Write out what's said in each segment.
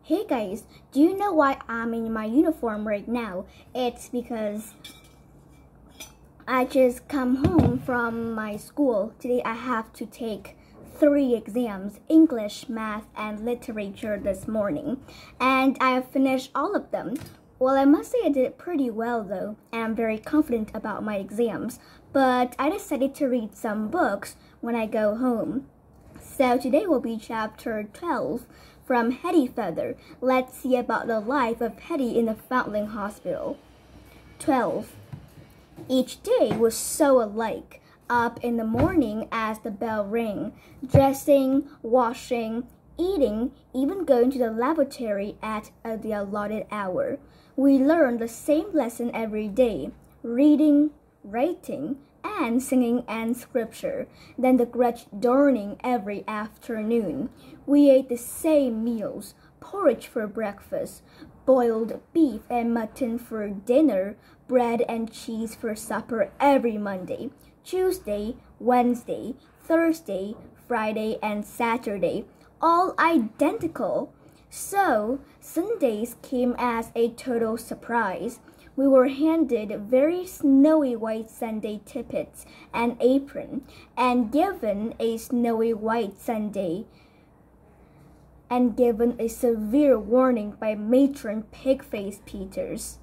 Hey guys, do you know why I'm in my uniform right now? It's because I just come home from my school. Today I have to take 3 exams, English, math, and literature this morning. And I have finished all of them. Well, I must say I did pretty well though, and I'm very confident about my exams. But I decided to read some books when I go home. So today will be chapter 12 from Hetty Feather. Let's see about the life of Hetty in the Foundling Hospital. 12. Each day was so alike. Up in the morning as the bell rang, dressing, washing, eating, even going to the lavatory at the allotted hour. We learned the same lesson every day, reading, writing, and singing and scripture, then the grudge darning every afternoon. We ate the same meals, porridge for breakfast, boiled beef and mutton for dinner, bread and cheese for supper every Monday, Tuesday, Wednesday, Thursday, Friday, and Saturday, all identical. So, Sundays came as a total surprise. We were handed very snowy white Sunday tippets and apron, and given a snowy white Sunday, and given a severe warning by Matron Pigface Peters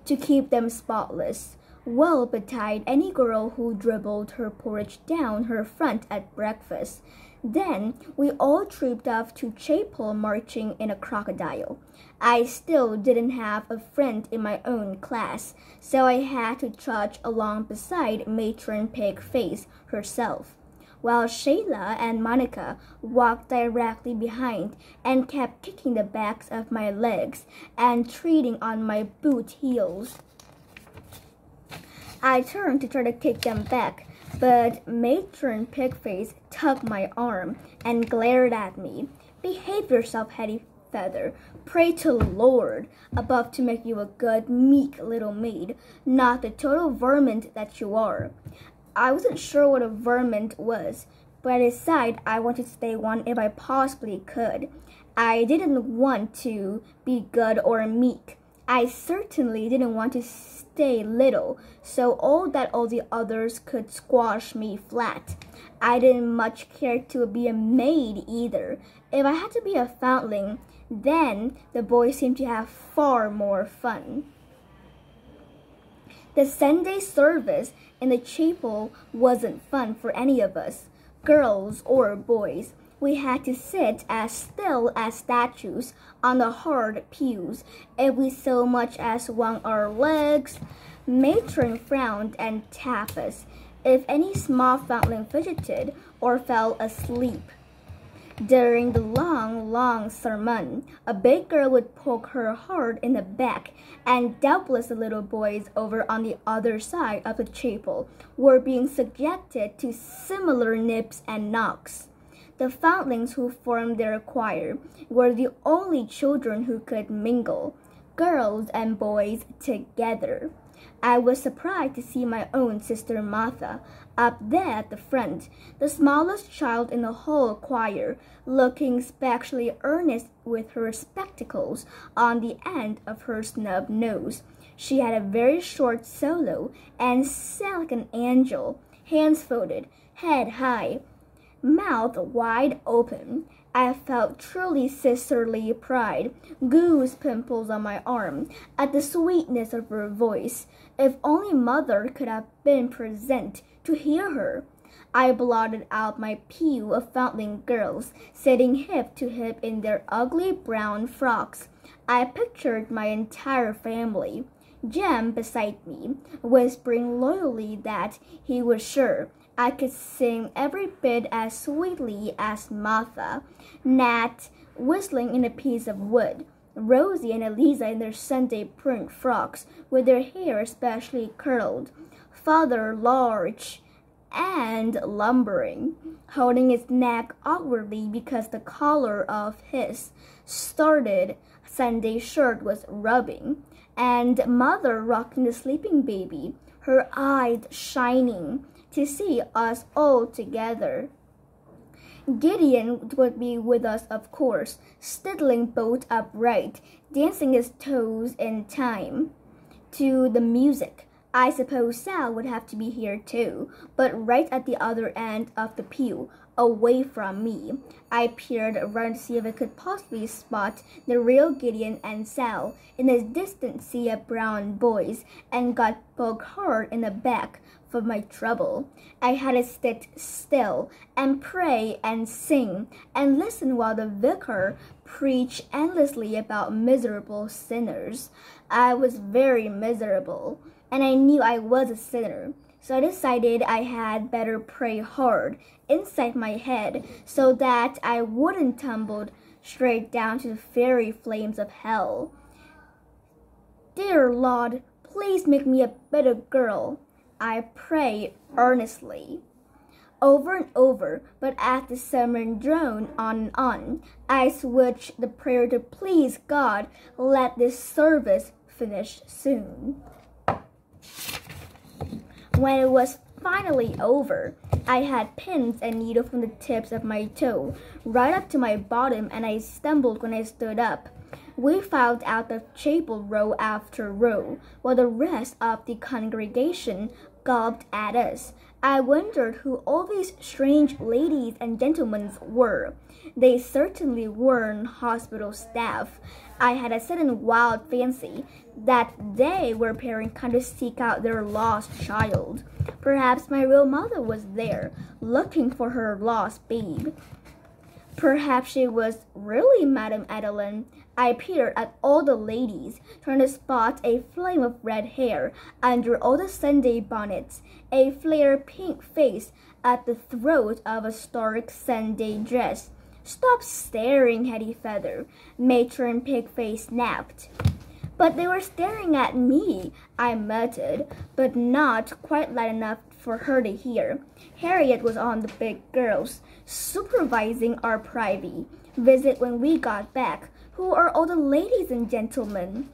to keep them spotless. Well betide any girl who dribbled her porridge down her front at breakfast. Then we all trooped off to chapel marching in a crocodile. I still didn't have a friend in my own class, so I had to trudge along beside Matron Pigface herself, while Shayla and Monica walked directly behind and kept kicking the backs of my legs and treading on my boot heels. I turned to try to kick them back, but Matron Pigface tugged my arm and glared at me. "Behave yourself, Hetty Feather. Pray to the Lord above to make you a good, meek little maid, not the total vermin that you are." I wasn't sure what a vermin was, but I decided I wanted to stay one if I possibly could. I didn't want to be good or meek. I certainly didn't want to stay little, so all the others could squash me flat. I didn't much care to be a maid either. If I had to be a foundling, then the boys seemed to have far more fun. The Sunday service in the chapel wasn't fun for any of us, girls or boys. We had to sit as still as statues on the hard pews. If we so much as swung our legs, Matron frowned and tapped us if any small foundling fidgeted or fell asleep. During the long sermon, a big girl would poke her hard in the back, and doubtless the little boys over on the other side of the chapel were being subjected to similar nips and knocks. The foundlings who formed their choir were the only children who could mingle, girls and boys together. I was surprised to see my own sister Martha up there at the front, the smallest child in the whole choir, looking especially earnest with her spectacles on the end of her snub nose. She had a very short solo and sang like an angel, hands folded, head high, mouth wide open. I felt truly sisterly pride, goose pimples on my arm, at the sweetness of her voice. If only Mother could have been present to hear her. I blotted out my pew of foundling girls, sitting hip to hip in their ugly brown frocks. I pictured my entire family. Jem beside me, whispering loyally that he was sure I could sing every bit as sweetly as Martha, Nat whistling in a piece of wood, Rosie and Eliza in their Sunday print frocks with their hair especially curled, Father large and lumbering, holding his neck awkwardly because the collar of his started Sunday shirt was rubbing, and Mother rocking the sleeping baby, her eyes shining to see us all together. Gideon would be with us, of course, sidling bolt upright, dancing his toes in time to the music. I suppose Sal would have to be here too, but right at the other end of the pew, away from me. I peered around to see if I could possibly spot the real Gideon and Sal in the distant sea of brown boys, and got poked hard in the back for my trouble. I had to sit still and pray and sing and listen while the vicar preached endlessly about miserable sinners. I was very miserable, and I knew I was a sinner. So I decided I had better pray hard inside my head so that I wouldn't tumble straight down to the fiery flames of hell. Dear Lord, please make me a better girl, I prayed earnestly. Over and over, but as the sermon droned on and on, I switched the prayer to please God, let this service finish soon. When it was finally over, I had pins and needles from the tips of my toe right up to my bottom, and I stumbled when I stood up. We filed out the chapel row after row, while the rest of the congregation gawped at us. I wondered who all these strange ladies and gentlemen were. They certainly weren't hospital staff. I had a sudden wild fancy that they were preparing to seek out their lost child. Perhaps my real mother was there, looking for her lost babe. Perhaps she was really Madame Adeline. I peered at all the ladies, trying to spot a flame of red hair under all the Sunday bonnets, a flare pink face at the throat of a stark Sunday dress. Stop staring, Hetty Feather, Matron Pigface snapped. But they were staring at me, I muttered, but not quite loud enough for her to hear. Harriet was on the big girls, supervising our privy visit when we got back. Who are all the ladies and gentlemen?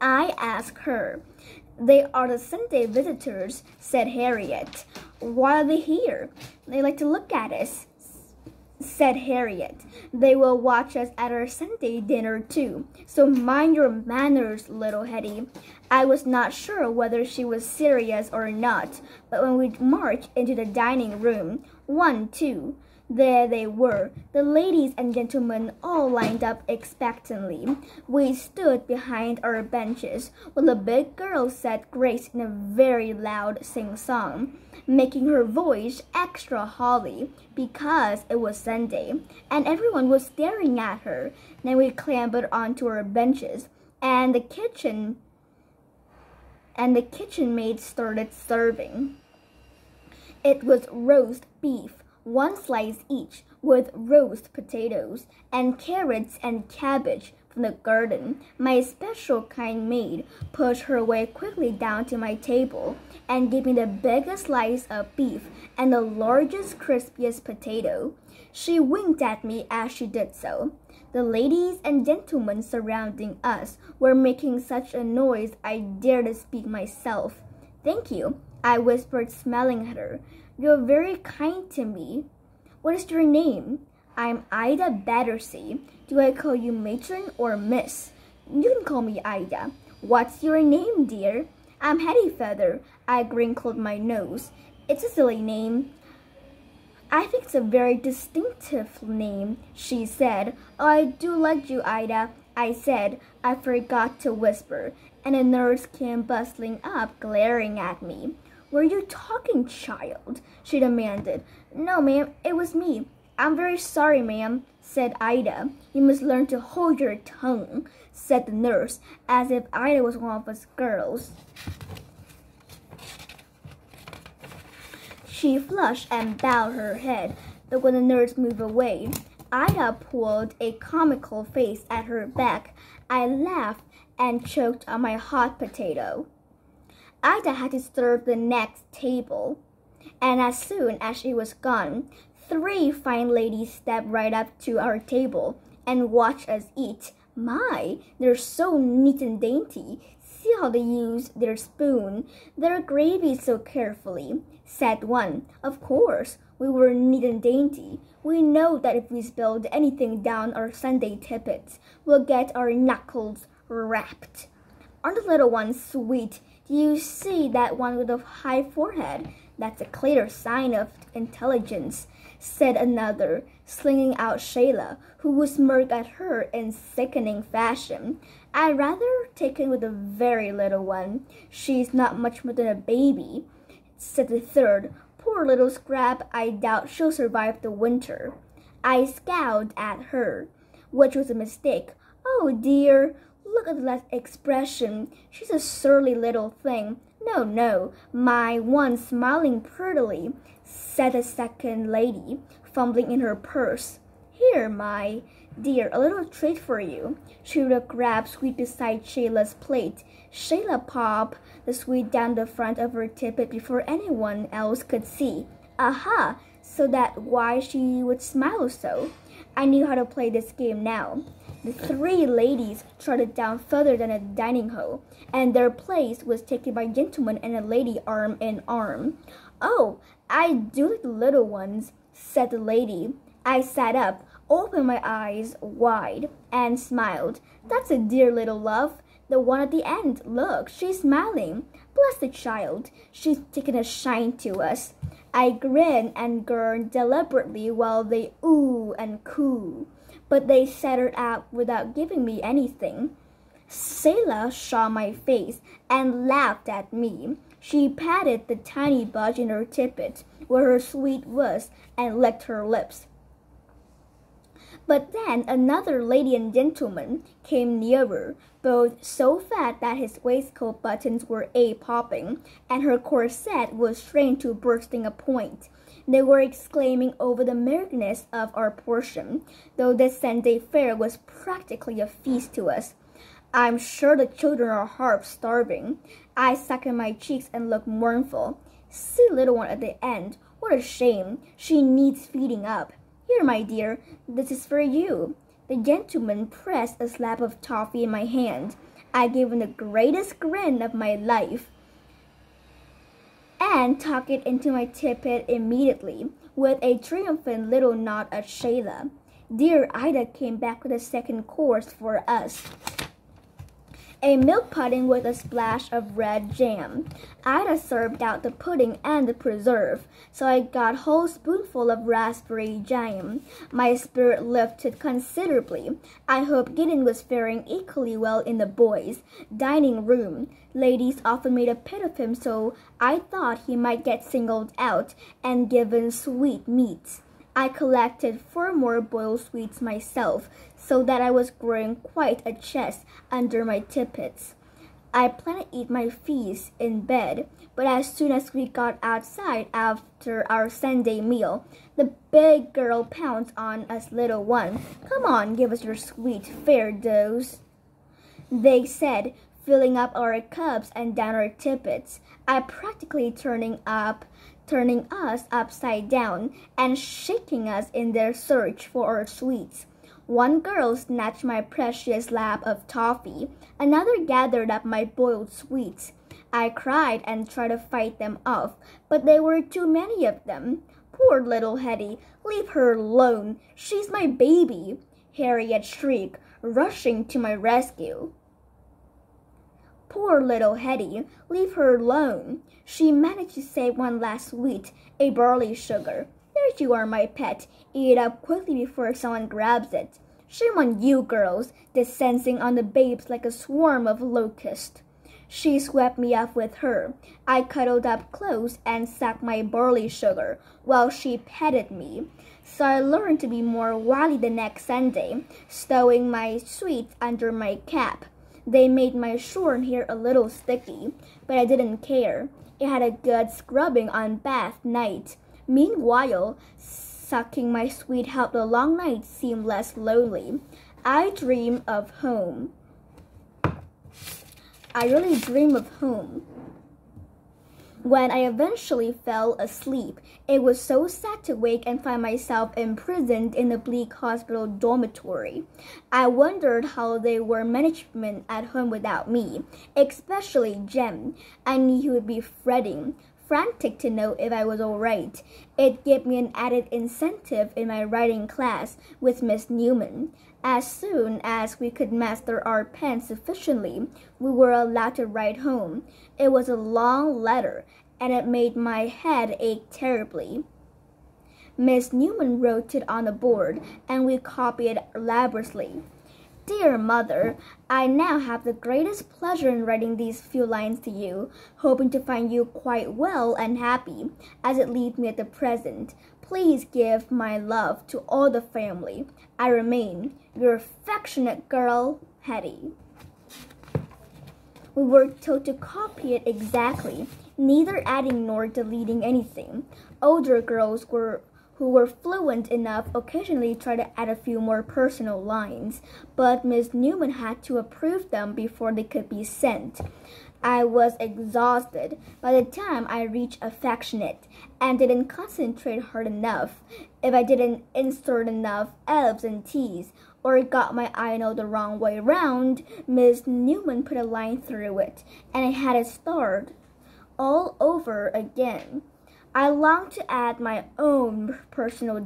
I asked her. They are the Sunday visitors, said Harriet. Why are they here? They like to look at us, said Harriet. They will watch us at our Sunday dinner too, so mind your manners, little Hetty. I was not sure whether she was serious or not, but when we marched into the dining room, 1, 2, there they were, the ladies and gentlemen all lined up expectantly. We stood behind our benches while the big girl said grace in a very loud sing-song, making her voice extra holly because it was Sunday, and everyone was staring at her. Then we clambered onto our benches, and the kitchen maid started serving. It was roast beef, 1 slice each, with roast potatoes and carrots and cabbage from the garden. My special kind maid pushed her way quickly down to my table and gave me the biggest slice of beef and the largest, crispiest potato. She winked at me as she did so. The ladies and gentlemen surrounding us were making such a noise I dared to speak myself. Thank you, I whispered, smiling at her. You're very kind to me. What is your name? I'm Ida Battersea. Do I call you matron or miss? You can call me Ida. What's your name, dear? I'm Hetty Feather. I wrinkled my nose. It's a silly name. I think it's a very distinctive name, she said. Oh, I do like you, Ida, I said. I forgot to whisper, and a nurse came bustling up, glaring at me. Were you talking, child? She demanded. No, ma'am, it was me. I'm very sorry, ma'am, said Ida. You must learn to hold your tongue, said the nurse, as if Ida was one of us girls. She flushed and bowed her head, but when the nurse moved away, Ida pulled a comical face at her back. I laughed and choked on my hot potato. Ida had to serve the next table, and as soon as she was gone, 3 fine ladies stepped right up to our table and watched us eat. My, they're so neat and dainty. See how they use their spoon, their gravy so carefully, said one. Of course, We were neat and dainty. We know that if we spilled anything down our Sunday tippets, we'll get our knuckles rapped. Aren't the little ones sweet? Do you see that one with a high forehead? That's a clear sign of intelligence, said another, slinging out Shayla, who smirked at her in sickening fashion. I'd rather take it with the very little one. She's not much more than a baby, said the third. Poor little scrap, I doubt she'll survive the winter. I scowled at her, which was a mistake. Oh dear, look at that expression. She's a surly little thing. No, my one smiling prettily, said the second lady, fumbling in her purse. Here, my dear, a little treat for you. She would have grabbed sweet beside Shayla's plate. Shayla popped the sweet down the front of her tippet before anyone else could see. Aha! So that's why she would smile so. I knew how to play this game now. The three ladies trotted down further than a dining hall, and their place was taken by a gentleman and a lady arm in arm. Oh, I do like the little ones, said the lady. I sat up, opened my eyes wide, and smiled. That's a dear little love. The one at the end. Look, she's smiling. Bless the child. She's taken a shine to us. I grinned and gurned deliberately while they ooh and coo, but they settled out without giving me anything. Selah saw my face and laughed at me. She patted the tiny budge in her tippet, where her sweet was, and licked her lips. But then another lady and gentleman came nearer, both so fat that his waistcoat buttons were popping, and her corset was strained to bursting a point. They were exclaiming over the meagerness of our portion, though this Sunday fare was practically a feast to us. I'm sure the children are starving. I suckened my cheeks and looked mournful. See little one at the end. What a shame. She needs feeding up. Here, my dear, this is for you. The gentleman pressed a slab of toffee in my hand. I gave him the greatest grin of my life and tucked it into my tippet immediately, with a triumphant little nod at Shayla. Dear Ida came back with a second course for us. A milk pudding with a splash of red jam. Ida served out the pudding and the preserve, so I got a whole spoonful of raspberry jam. My spirit lifted considerably. I hope Gideon was faring equally well in the boys' dining room. Ladies often made a pit of him, so I thought he might get singled out and given sweet meats. I collected 4 more boiled sweets myself, so that I was growing quite a chest under my tippets. I planned to eat my feast in bed, but as soon as we got outside after our Sunday meal, the big girl pounced on us little one. Come on, give us your sweet fair dose, they said, filling up our cups and down our tippets. I practically turning us upside down and shaking us in their search for our sweets. One girl snatched my precious lap of toffee. Another gathered up my boiled sweets. I cried and tried to fight them off, but there were too many of them. Poor little Hetty, leave her alone. She's my baby, Harriet shrieked, rushing to my rescue. Poor little Hetty, leave her alone. She managed to save one last sweet, a barley sugar. There you are, my pet. Eat it up quickly before someone grabs it. Shame on you, girls, descending on the babes like a swarm of locusts. She swept me up with her. I cuddled up close and sucked my barley sugar while she petted me. So I learned to be more wily the next Sunday, stowing my sweets under my cap. They made my shorn hair a little sticky, but I didn't care. It had a good scrubbing on bath night. Meanwhile, sucking my sweet helped the long night seem less lonely. I dream of home. I really dream of home. When I eventually fell asleep, it was so sad to wake and find myself imprisoned in the bleak hospital dormitory. I wondered how they were management at home without me, especially Jem. I knew he would be fretting. frantic to know if I was all right. It gave me an added incentive in my writing class with Miss Newman. As soon as we could master our pen sufficiently, we were allowed to write home. It was a long letter, and it made my head ache terribly. Miss Newman wrote it on the board, and we copied it laboriously. Dear Mother, I now have the greatest pleasure in writing these few lines to you, hoping to find you quite well and happy, as it leaves me at the present. Please give my love to all the family. I remain your affectionate girl, Hetty. We were told to copy it exactly, neither adding nor deleting anything. Older girls who were fluent enough occasionally tried to add a few more personal lines, but Miss Newman had to approve them before they could be sent. I was exhausted by the time I reached affectionate and didn't concentrate hard enough. If I didn't insert enough F's and T's or got my I-know the wrong way round, Miss Newman put a line through it, and I had to start all over again. I longed to add my own personal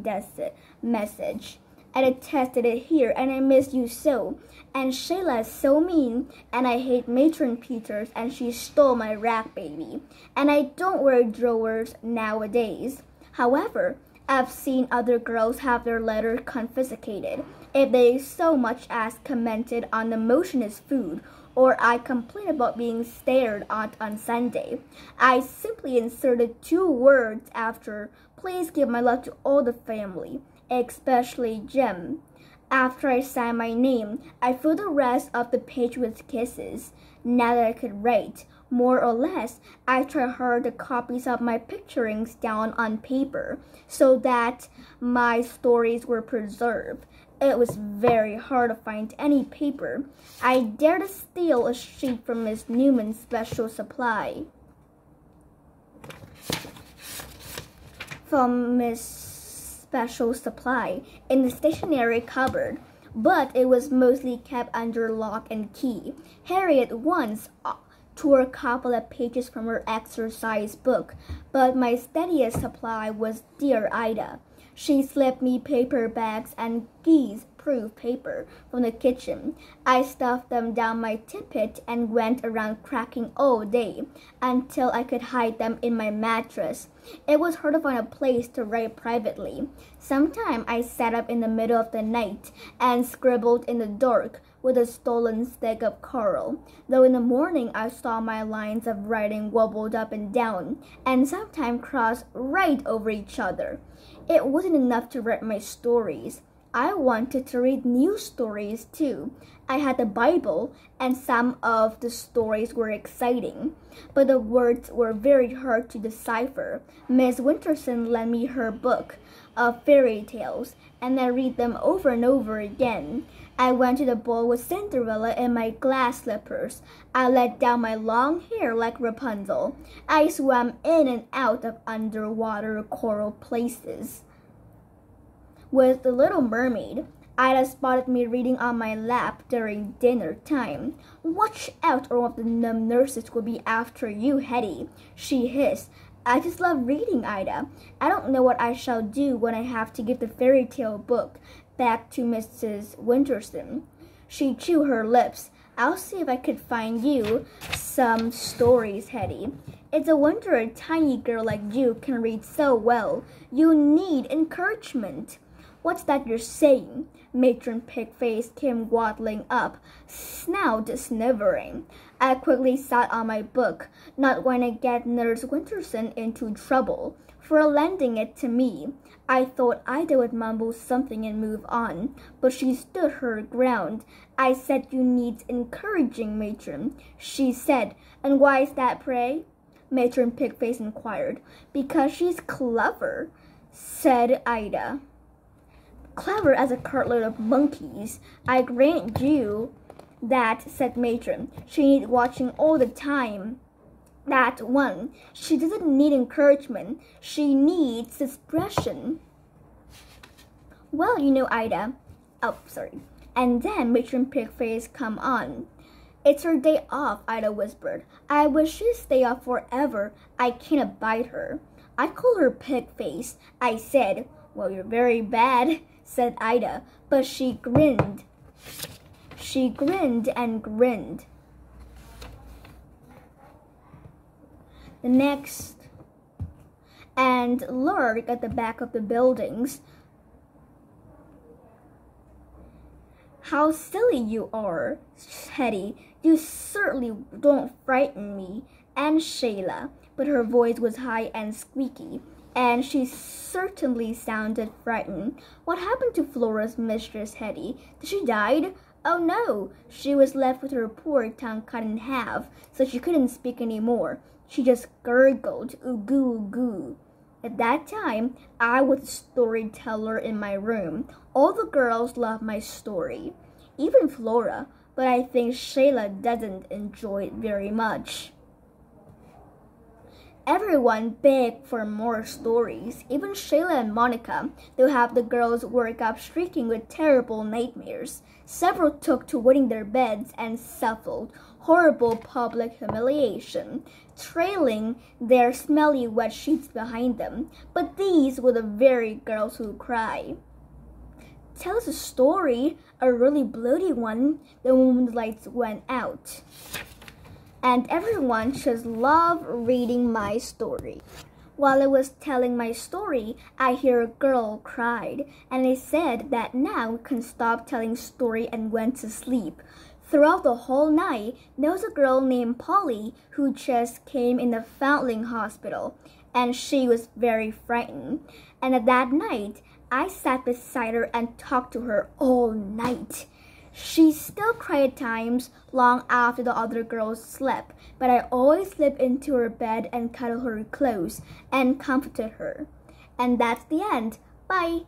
message. I detested it here, and I miss you so. And Shayla is so mean, and I hate Matron Peters, and she stole my rack baby. And I don't wear drawers nowadays. However, I've seen other girls have their letters confiscated if they so much as commented on the motionless food, or I complained about being stared at on Sunday. I simply inserted 2 words after, please give my love to all the family, especially Jim. After I signed my name, I filled the rest of the page with kisses. Now that I could write, more or less, I tried hard to copy some of my picturings down on paper so that my stories were preserved. It was very hard to find any paper. I dared to steal a sheet from Miss Newman's special supply. In the stationery cupboard, but it was mostly kept under lock and key. Harriet once tore a couple of pages from her exercise book, but my steadiest supply was dear Ida. She slipped me paper bags and geese-proof paper from the kitchen. I stuffed them down my tippet and went around cracking all day until I could hide them in my mattress. It was hard to find a place to write privately. Sometimes I sat up in the middle of the night and scribbled in the dark with a stolen stick of coral, though in the morning I saw my lines of writing wobbled up and down, and sometimes crossed right over each other. It wasn't enough to write my stories. I wanted to read new stories too. I had the Bible, and some of the stories were exciting, but the words were very hard to decipher. Miss Winterson lent me her book of fairy tales, and I read them over and over again. I went to the ball with Cinderella in my glass slippers. I let down my long hair like Rapunzel. I swam in and out of underwater coral places. With the Little Mermaid, Ida spotted me reading on my lap during dinner time. Watch out, or one of the nurses will be after you, Hetty, she hissed. I just love reading, Ida. I don't know what I shall do when I have to give the fairy tale book back to Mrs. Winterson. She chewed her lips. I'll see if I could find you some stories, Hetty. It's a wonder a tiny girl like you can read so well. You need encouragement. What's that you're saying? Matron Pigface came waddling up, snout snivering. I quickly sat on my book, not wanting to get Nurse Winterson into trouble for lending it to me. I thought Ida would mumble something and move on, but she stood her ground. I said, you need encouraging, Matron, she said. And why is that, pray? Matron Pigface inquired. Because she's clever, said Ida. Clever as a cartload of monkeys. I grant you that, said Matron. She needs watching all the time. That one. She doesn't need encouragement. She needs expression. Well, you know, Ida. Oh, sorry. And then Matron Pigface come on. It's her day off, Ida whispered. I wish she'd stay off forever. I can't abide her. I called her pig face. I said, well, you're very bad, said Ida, but she grinned. She grinned and grinned. The next, and lurked at the back of the buildings. How silly you are, Hetty. You certainly don't frighten me and Shayla. But her voice was high and squeaky, and she certainly sounded frightened. What happened to Flora's mistress, Hetty? Did she die? Oh no, she was left with her poor tongue cut in half, so she couldn't speak anymore. She just gurgled, "Ooh-goo, goo." At that time, I was a storyteller in my room. All the girls loved my story, even Flora, but I think Shayla doesn't enjoy it very much. Everyone begged for more stories, even Shayla and Monica. They'll have the girls work up shrieking with terrible nightmares. Several took to wetting their beds and suffered horrible public humiliation, trailing their smelly wet sheets behind them. But these were the very girls who cry. Tell us a story, a really bloody one. The moment the lights went out, and everyone just loved reading my story. While I was telling my story, I hear a girl cried, and I said that now we can stop telling story and went to sleep. Throughout the whole night, there was a girl named Polly who just came in the Foundling Hospital, and she was very frightened. And at that night, I sat beside her and talked to her all night. She still cried at times long after the other girls slept, but I always slipped into her bed and cuddled her close and comforted her. And that's the end. Bye.